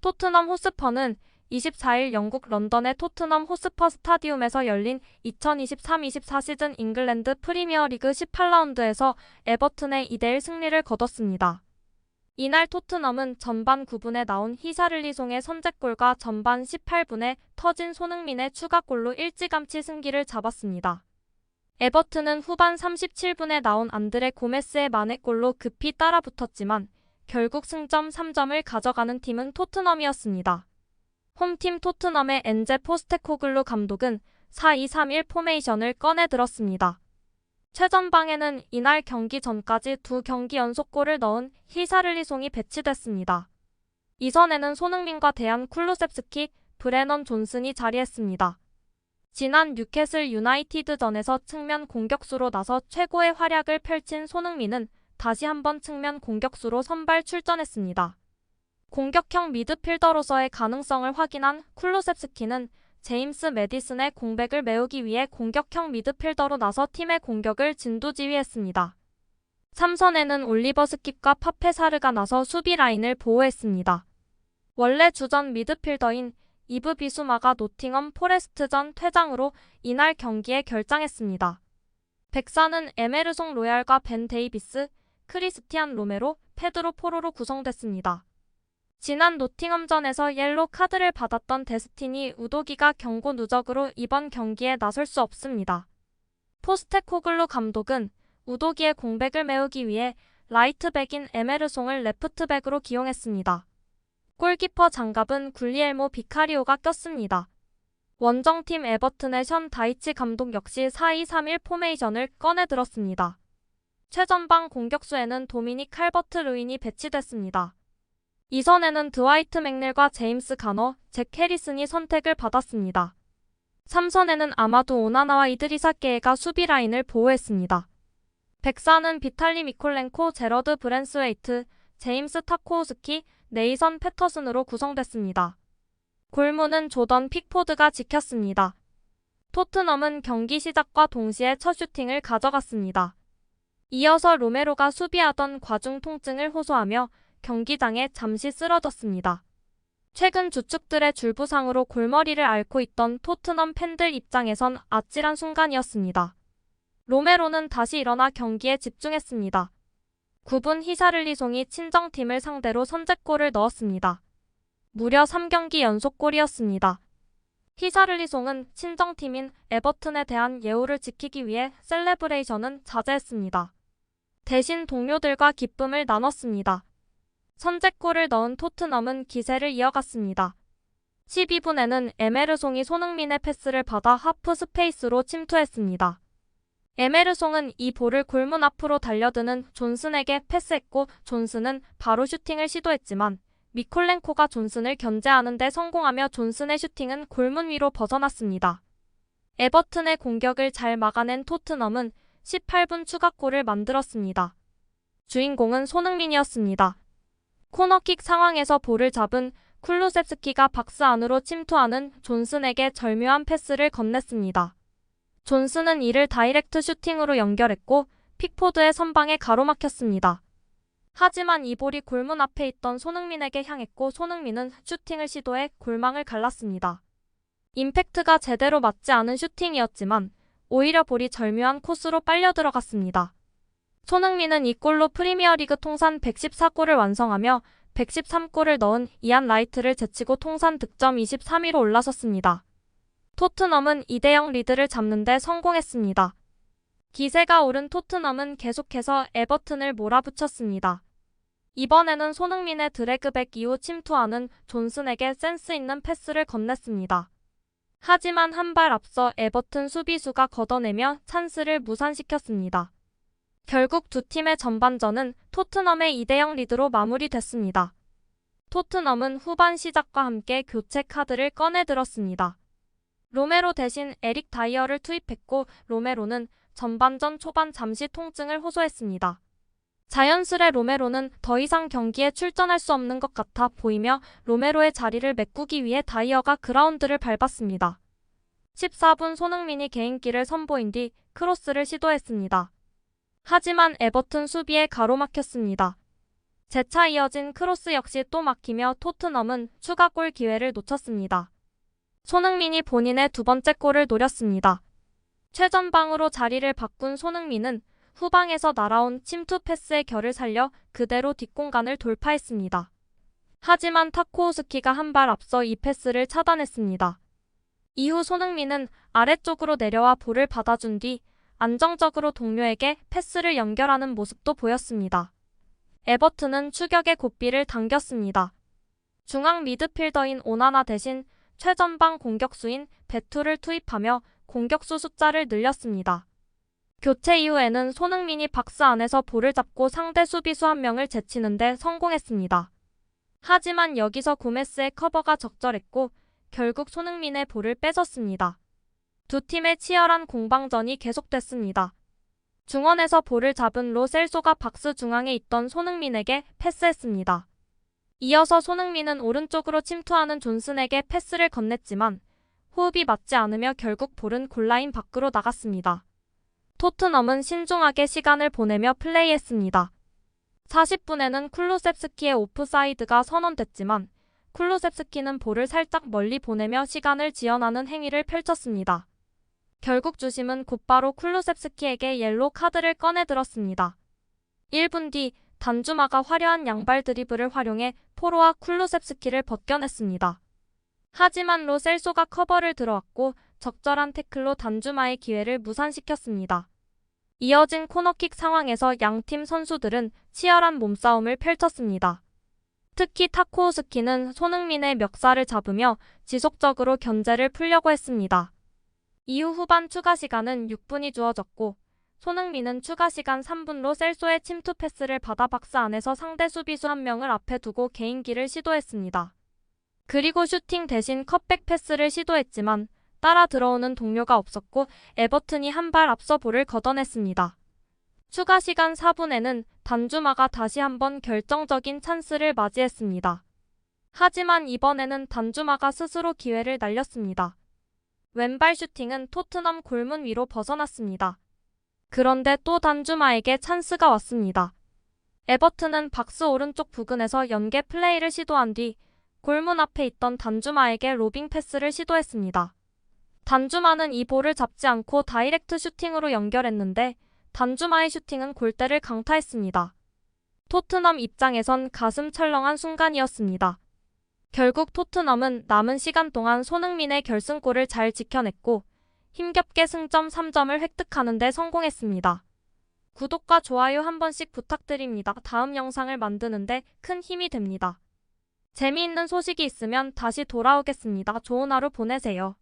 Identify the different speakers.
Speaker 1: 토트넘 호스퍼는 24일 영국 런던의 토트넘 호스퍼 스타디움에서 열린 2023-24 시즌 잉글랜드 프리미어리그 18라운드에서 에버튼의 2대1 승리를 거뒀습니다. 이날 토트넘은 전반 9분에 나온 히사를리송의 선제골과 전반 18분에 터진 손흥민의 추가골로 일찌감치 승기를 잡았습니다. 에버튼은 후반 37분에 나온 안드레 고메스의 만회골로 급히 따라붙었지만 결국 승점 3점을 가져가는 팀은 토트넘이었습니다. 홈팀 토트넘의 엔제 포스테코글루 감독은 4-2-3-1 포메이션을 꺼내들었습니다. 최전방에는 이날 경기 전까지 2경기 연속골을 넣은 히사를리송이 배치됐습니다. 2선에는 손흥민과 대한 쿨루셉스키, 브레넌 존슨이 자리했습니다. 지난 뉴캐슬 유나이티드전에서 측면 공격수로 나서 최고의 활약을 펼친 손흥민은 다시 한번 측면 공격수로 선발 출전했습니다. 공격형 미드필더로서의 가능성을 확인한 쿨루셉스키는 제임스 매디슨의 공백을 메우기 위해 공격형 미드필더로 나서 팀의 공격을 진두지휘했습니다. 3선에는 올리버 스킵과 파페사르가 나서 수비 라인을 보호했습니다. 원래 주전 미드필더인 이브 비수마가 노팅엄 포레스트전 퇴장으로 이날 경기에 결장했습니다. 백사는 에메르송 로얄과 벤 데이비스, 크리스티안 로메로, 페드로 포로로 구성됐습니다. 지난 노팅엄전에서 옐로 카드를 받았던 데스티니 우도기가 경고 누적으로 이번 경기에 나설 수 없습니다. 포스테코글루 감독은 우도기의 공백을 메우기 위해 라이트백인 에메르송을 레프트백으로 기용했습니다. 골키퍼 장갑은 굴리엘모 비카리오가 꼈습니다. 원정팀 에버튼의 션 다이치 감독 역시 4-2-3-1 포메이션을 꺼내들었습니다. 최전방 공격수에는 도미닉 칼버트 루인이 배치됐습니다. 2선에는 드와이트 맥넬과 제임스 가너, 잭 해리슨이 선택을 받았습니다. 3선에는 아마두 오나나와 이드리사 게에가 수비 라인을 보호했습니다. 백사는 비탈리 미콜렌코, 제러드 브랜스웨이트, 제임스 타코우스키, 네이선 패터슨으로 구성됐습니다. 골문은 조던 픽포드가 지켰습니다. 토트넘은 경기 시작과 동시에 첫 슈팅을 가져갔습니다. 이어서 로메로가 수비하던 과중 통증을 호소하며 경기장에 잠시 쓰러졌습니다. 최근 주축들의 줄부상으로 골머리를 앓고 있던 토트넘 팬들 입장에선 아찔한 순간이었습니다. 로메로는 다시 일어나 경기에 집중했습니다. 9분 히사를리송이 친정팀을 상대로 선제골을 넣었습니다. 무려 3경기 연속골이었습니다. 히사를리송은 친정팀인 에버튼에 대한 예우를 지키기 위해 셀레브레이션은 자제했습니다. 대신 동료들과 기쁨을 나눴습니다. 선제골을 넣은 토트넘은 기세를 이어갔습니다. 12분에는 에메르송이 손흥민의 패스를 받아 하프 스페이스로 침투했습니다. 에메르송은 이 볼을 골문 앞으로 달려드는 존슨에게 패스했고 존슨은 바로 슈팅을 시도했지만 미콜렌코가 존슨을 견제하는 데 성공하며 존슨의 슈팅은 골문 위로 벗어났습니다. 에버튼의 공격을 잘 막아낸 토트넘은 18분 추가골을 만들었습니다. 주인공은 손흥민이었습니다. 코너킥 상황에서 볼을 잡은 쿨루셉스키가 박스 안으로 침투하는 존슨에게 절묘한 패스를 건넸습니다. 존슨은 이를 다이렉트 슈팅으로 연결했고 픽포드의 선방에 가로막혔습니다. 하지만 이 볼이 골문 앞에 있던 손흥민에게 향했고 손흥민은 슈팅을 시도해 골망을 갈랐습니다. 임팩트가 제대로 맞지 않은 슈팅이었지만 오히려 볼이 절묘한 코스로 빨려 들어갔습니다. 손흥민은 이 골로 프리미어리그 통산 114골을 완성하며 113골을 넣은 이안 라이트를 제치고 통산 득점 23위로 올라섰습니다. 토트넘은 2대0 리드를 잡는 데 성공했습니다. 기세가 오른 토트넘은 계속해서 에버튼을 몰아붙였습니다. 이번에는 손흥민의 드래그백 이후 침투하는 존슨에게 센스 있는 패스를 건넸습니다. 하지만 한 발 앞서 에버튼 수비수가 걷어내며 찬스를 무산시켰습니다. 결국 두 팀의 전반전은 토트넘의 2대0 리드로 마무리됐습니다. 토트넘은 후반 시작과 함께 교체 카드를 꺼내들었습니다. 로메로 대신 에릭 다이어를 투입했고 로메로는 전반전 초반 잠시 통증을 호소했습니다. 자연스레 로메로는 더 이상 경기에 출전할 수 없는 것 같아 보이며 로메로의 자리를 메꾸기 위해 다이어가 그라운드를 밟았습니다. 14분 손흥민이 개인기를 선보인 뒤 크로스를 시도했습니다. 하지만 에버튼 수비에 가로막혔습니다. 재차 이어진 크로스 역시 또 막히며 토트넘은 추가골 기회를 놓쳤습니다. 손흥민이 본인의 두 번째 골을 노렸습니다. 최전방으로 자리를 바꾼 손흥민은 후방에서 날아온 침투 패스의 결을 살려 그대로 뒷공간을 돌파했습니다. 하지만 타코우스키가 한 발 앞서 이 패스를 차단했습니다. 이후 손흥민은 아래쪽으로 내려와 볼을 받아준 뒤 안정적으로 동료에게 패스를 연결하는 모습도 보였습니다. 에버튼은 추격의 고삐를 당겼습니다. 중앙 미드필더인 오나나 대신 최전방 공격수인 베투를 투입하며 공격수 숫자를 늘렸습니다. 교체 이후에는 손흥민이 박스 안에서 볼을 잡고 상대 수비수 한 명을 제치는 데 성공했습니다. 하지만 여기서 고메스의 커버가 적절했고 결국 손흥민의 볼을 뺏었습니다. 두 팀의 치열한 공방전이 계속됐습니다. 중원에서 볼을 잡은 로 셀소가 박스 중앙에 있던 손흥민에게 패스했습니다. 이어서 손흥민은 오른쪽으로 침투하는 존슨에게 패스를 건넸지만 호흡이 맞지 않으며 결국 볼은 골라인 밖으로 나갔습니다. 토트넘은 신중하게 시간을 보내며 플레이했습니다. 40분에는 쿨루셉스키의 오프사이드가 선언됐지만 쿨루셉스키는 볼을 살짝 멀리 보내며 시간을 지연하는 행위를 펼쳤습니다. 결국 주심은 곧바로 쿨루셉스키에게 옐로 카드를 꺼내들었습니다. 1분 뒤 단주마가 화려한 양발 드리블을 활용해 포로와 쿨루셉스키를 벗겨냈습니다. 하지만 로 셀소가 커버를 들어왔고 적절한 태클로 단주마의 기회를 무산시켰습니다. 이어진 코너킥 상황에서 양팀 선수들은 치열한 몸싸움을 펼쳤습니다. 특히 타코우스키는 손흥민의 멱살을 잡으며 지속적으로 견제를 풀려고 했습니다. 이후 후반 추가 시간은 6분이 주어졌고 손흥민은 추가 시간 3분로 셀소의 침투 패스를 받아 박스 안에서 상대 수비수 한 명을 앞에 두고 개인기를 시도했습니다. 그리고 슈팅 대신 컷백 패스를 시도했지만 따라 들어오는 동료가 없었고 에버튼이 한 발 앞서 볼을 걷어냈습니다. 추가 시간 4분에는 단주마가 다시 한번 결정적인 찬스를 맞이했습니다. 하지만 이번에는 단주마가 스스로 기회를 날렸습니다. 왼발 슈팅은 토트넘 골문 위로 벗어났습니다. 그런데 또 단주마에게 찬스가 왔습니다. 에버튼은 박스 오른쪽 부근에서 연계 플레이를 시도한 뒤 골문 앞에 있던 단주마에게 로빙 패스를 시도했습니다. 단주마는 이 볼을 잡지 않고 다이렉트 슈팅으로 연결했는데 단주마의 슈팅은 골대를 강타했습니다. 토트넘 입장에선 가슴 철렁한 순간이었습니다. 결국 토트넘은 남은 시간 동안 손흥민의 결승골을 잘 지켜냈고 힘겹게 승점 3점을 획득하는 데 성공했습니다. 구독과 좋아요 한 번씩 부탁드립니다. 다음 영상을 만드는데 큰 힘이 됩니다. 재미있는 소식이 있으면 다시 돌아오겠습니다. 좋은 하루 보내세요.